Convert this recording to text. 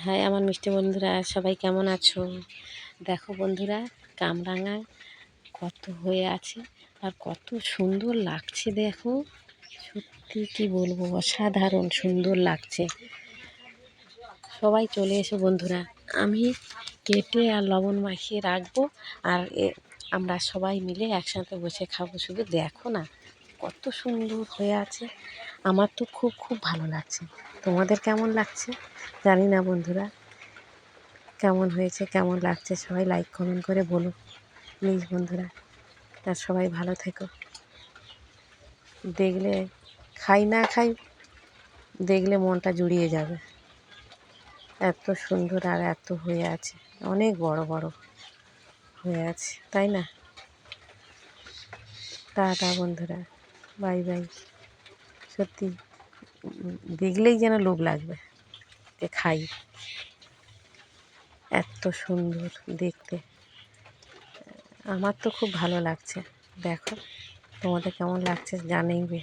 High আমার মিষ্টি বন্ধুরা, সবাই কেমন আছো? দেখো বন্ধুরা, কামরাঙা কত হয়ে আছে আর কত সুন্দর লাগছে। দেখো, সত্যি কি বলবো, অসাধারণ সুন্দর লাগছে। সবাই চলে এসো বন্ধুরা, আমি কেটে আর লবণ মাখিয়ে রাখবো, আর আমরা সবাই মিলে একসাথে বসে খাবো। শুধু দেখো না কত সুন্দর হয়ে আছে। আমার তো খুব খুব ভালো লাগছে। তোমাদের কেমন লাগছে জানি না বন্ধুরা। কেমন হয়েছে, কেমন লাগছে, সবাই লাইক কমেন্ট করে বলো প্লিজ বন্ধুরা। আর সবাই ভালো থেকো। দেখলে খাই না খাই, দেখলে মনটা জুড়িয়ে যাবে। এত সুন্দর আর এত হয়ে আছে, অনেক বড় বড় হয়ে আছে, তাই না? টাটা বন্ধুরা, বাই বাই। সত্যি দেখলেই যেন লোভ লাগবে যে খাই, এত সুন্দর দেখতে। আমার তো খুব ভালো লাগছে। দেখো তোমাদের কেমন লাগছে জানাইবে।